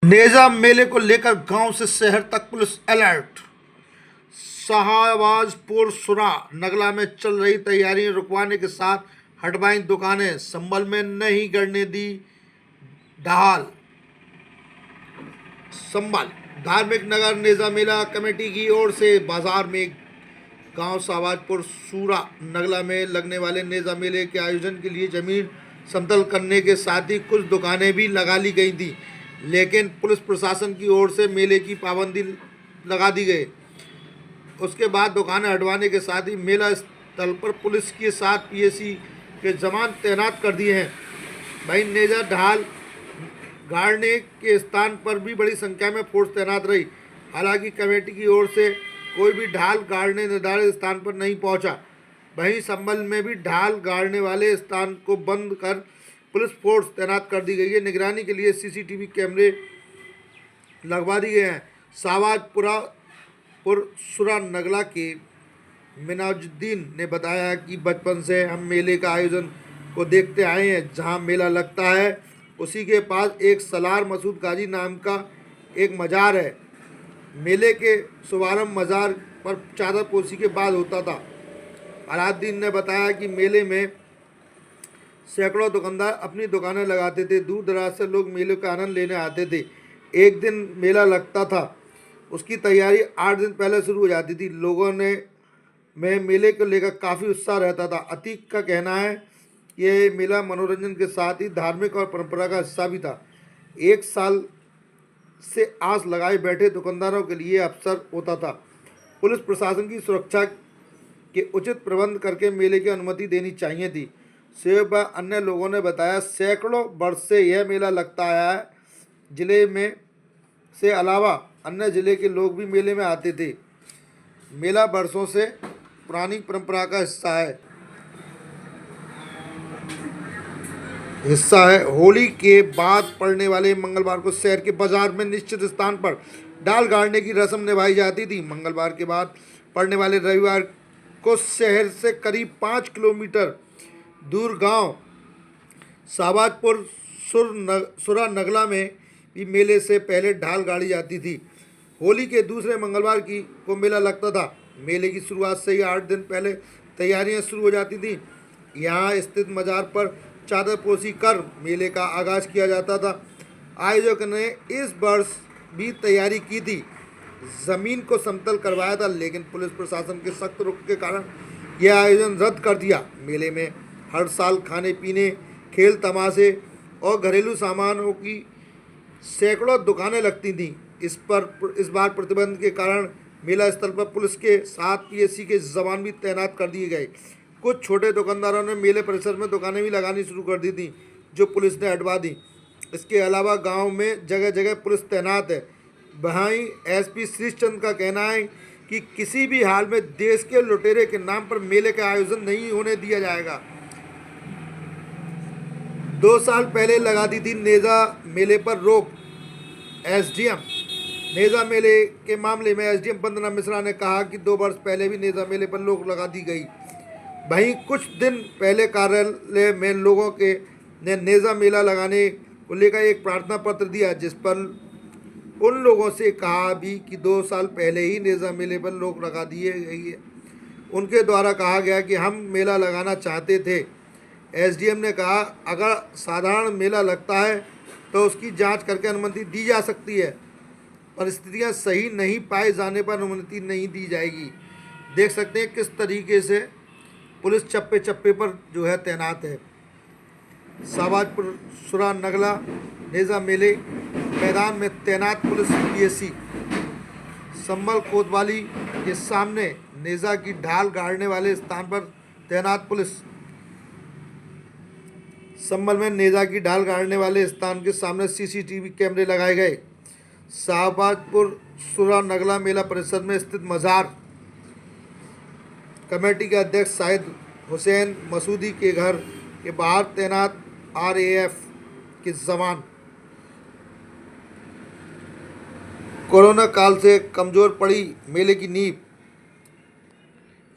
नेजा मेले को लेकर गांव से शहर तक पुलिस अलर्ट। शाहबाजपुर सुरा नगला में चल रही तैयारियां रुकवाने के साथ हटवाई दुकानें। संभल में नहीं गड़ने दी ढाल। संभल धार्मिक नगर नेजा मेला कमेटी की ओर से बाजार में गांव शाहबाजपुर सूरा नगला में लगने वाले नेजा मेले के आयोजन के लिए जमीन समतल करने के साथ ही कुछ दुकानें भी लगा ली गई थी, लेकिन पुलिस प्रशासन की ओर से मेले की पाबंदी लगा दी गई। उसके बाद दुकानें हटवाने के साथ ही मेला स्थल पर पुलिस के साथ पीएसी के जवान तैनात कर दिए हैं। वहीं नेजा ढाल गाड़ने के स्थान पर भी बड़ी संख्या में फोर्स तैनात रही। हालांकि कमेटी की ओर से कोई भी ढाल गाड़ने निर्धारित स्थान पर नहीं पहुंचा। वहीं संभल में भी ढाल गाड़ने वाले स्थान को बंद कर पुलिस फोर्स तैनात कर दी गई है। निगरानी के लिए सीसीटीवी कैमरे लगवा दिए गए हैं। शाहबाजपुर सुरा नगला के मिनाजुद्दीन ने बताया कि बचपन से हम मेले का आयोजन को देखते आए हैं। जहां मेला लगता है उसी के पास एक सलार मसूद गाजी नाम का एक मज़ार है। मेले के शुभारंभ मज़ार पर चादर पोशी के बाद होता था। अलाउद्दीन ने बताया कि मेले में सैकड़ों दुकानदार अपनी दुकानें लगाते थे। दूर दराज से लोग मेले का आनंद लेने आते थे। एक दिन मेला लगता था, उसकी तैयारी 8 दिन पहले शुरू हो जाती थी। लोगों में मेले को लेकर काफ़ी उत्साह रहता था। अतीक का कहना है कि ये मेला मनोरंजन के साथ ही धार्मिक और परंपरा का हिस्सा भी था। एक साल से आस लगाए बैठे दुकानदारों के लिए अवसर होता था। पुलिस प्रशासन की सुरक्षा के उचित प्रबंध करके मेले की अनुमति देनी चाहिए थी। सेव व अन्य लोगों ने बताया, सैकड़ों वर्ष से यह मेला लगता आया है। जिले में से अलावा अन्य जिले के लोग भी मेले में आते थे। मेला वर्षों से पुरानी परंपरा का हिस्सा है। होली के बाद पड़ने वाले मंगलवार को शहर के बाजार में निश्चित स्थान पर डाल गाड़ने की रस्म निभाई जाती थी। मंगलवार के बाद पड़ने वाले रविवार को शहर से करीब 5 किलोमीटर दूर गांव शाहबाजपुर सुरा नगला में भी मेले से पहले ढाल गाड़ी जाती थी। होली के दूसरे मंगलवार को मेला लगता था। मेले की शुरुआत से ही 8 दिन पहले तैयारियां शुरू हो जाती थी। यहां स्थित मज़ार पर चादर पोशी कर मेले का आगाज़ किया जाता था। आयोजक ने इस वर्ष भी तैयारी की थी, ज़मीन को समतल करवाया था, लेकिन पुलिस प्रशासन के सख्त रुख के कारण यह आयोजन रद्द कर दिया। मेले में हर साल खाने पीने, खेल तमाशे और घरेलू सामानों की सैकड़ों दुकानें लगती थीं। इस बार प्रतिबंध के कारण मेला स्थल पर पुलिस के साथ पीएसी के जवान भी तैनात कर दिए गए। कुछ छोटे दुकानदारों ने मेले परिसर में दुकानें भी लगानी शुरू कर दी थी, जो पुलिस ने हटवा दी। इसके अलावा गांव में जगह जगह पुलिस तैनात है। वहीं एसपी श्रीचंद का कहना है कि किसी भी हाल में देश के लुटेरे के नाम पर मेले का आयोजन नहीं होने दिया जाएगा। 2 साल पहले लगा दी थी नेजा मेले पर रोक। एसडीएम नेजा मेले के मामले में एसडीएम वंदना मिश्रा ने कहा कि 2 वर्ष पहले भी नेजा मेले पर रोक लगा दी गई। वहीं कुछ दिन पहले कार्यालय में लोगों के ने नेजा मेला लगाने को लेकर एक प्रार्थना पत्र दिया, जिस पर उन लोगों से कहा भी कि 2 साल पहले ही नेजा मेले पर रोक लगा दिए गई है। उनके द्वारा कहा गया कि हम मेला लगाना चाहते थे। एसडीएम ने कहा, अगर साधारण मेला लगता है तो उसकी जांच करके अनुमति दी जा सकती है। परिस्थितियां सही नहीं पाए जाने पर अनुमति नहीं दी जाएगी। देख सकते हैं किस तरीके से पुलिस चप्पे चप्पे पर जो है तैनात है। शाहबाजपुर सुरा नगला नेजा मेले मैदान में तैनात पुलिस पीएसी। संभल कोतवाली के सामने नेजा की ढाल गाड़ने वाले स्थान पर तैनात पुलिस। संभल में नेजा की ढाल गाड़ने वाले स्थान के सामने सीसीटीवी कैमरे लगाए गए। शाहबाजपुर सुरा नगला मेला परिसर में स्थित मज़ार कमेटी के अध्यक्ष शाहिद हुसैन मसूदी के घर के बाहर तैनात आरएएफ के जवान। कोरोना काल से कमज़ोर पड़ी मेले की नींव।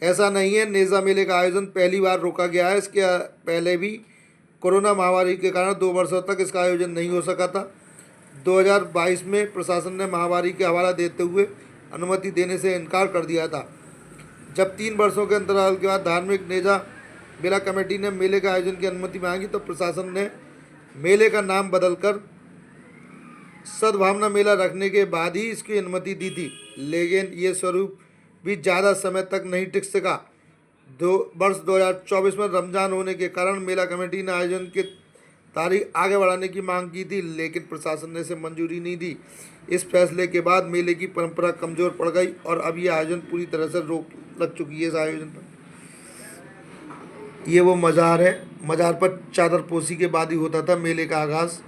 ऐसा नहीं है, नेजा मेले का आयोजन पहली बार रोका गया है। इसके पहले भी कोरोना महामारी के कारण 2 वर्षों तक इसका आयोजन नहीं हो सका था। 2022 में प्रशासन ने महामारी के हवाला देते हुए अनुमति देने से इनकार कर दिया था। जब 3 वर्षों के अंतराल के बाद धार्मिक नेजा मेला कमेटी ने मेले के आयोजन की अनुमति मांगी तो प्रशासन ने मेले का नाम बदलकर सद्भावना मेला रखने के बाद ही इसकी अनुमति दी थी, लेकिन ये स्वरूप भी ज़्यादा समय तक नहीं टिक सका। वर्ष 2024 में रमज़ान होने के कारण मेला कमेटी ने आयोजन की तारीख आगे बढ़ाने की मांग की थी, लेकिन प्रशासन ने इसे मंजूरी नहीं दी। इस फैसले के बाद मेले की परंपरा कमज़ोर पड़ गई और अब ये आयोजन पूरी तरह से रोक लग चुकी है। इस आयोजन पर ये वो मज़ार है, मज़ार पर चादर पोशी के बाद ही होता था मेले का आगाज़।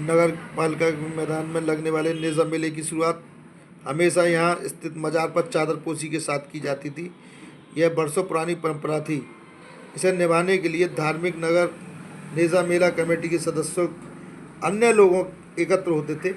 नगर पालिका के मैदान में लगने वाले नेज़ा मेले की शुरुआत हमेशा यहाँ स्थित मज़ार पर चादर पोशी के साथ की जाती थी। यह बरसों पुरानी परंपरा थी। इसे निभाने के लिए धार्मिक नगर नेज़ा मेला कमेटी के सदस्यों अन्य लोगों एकत्र होते थे।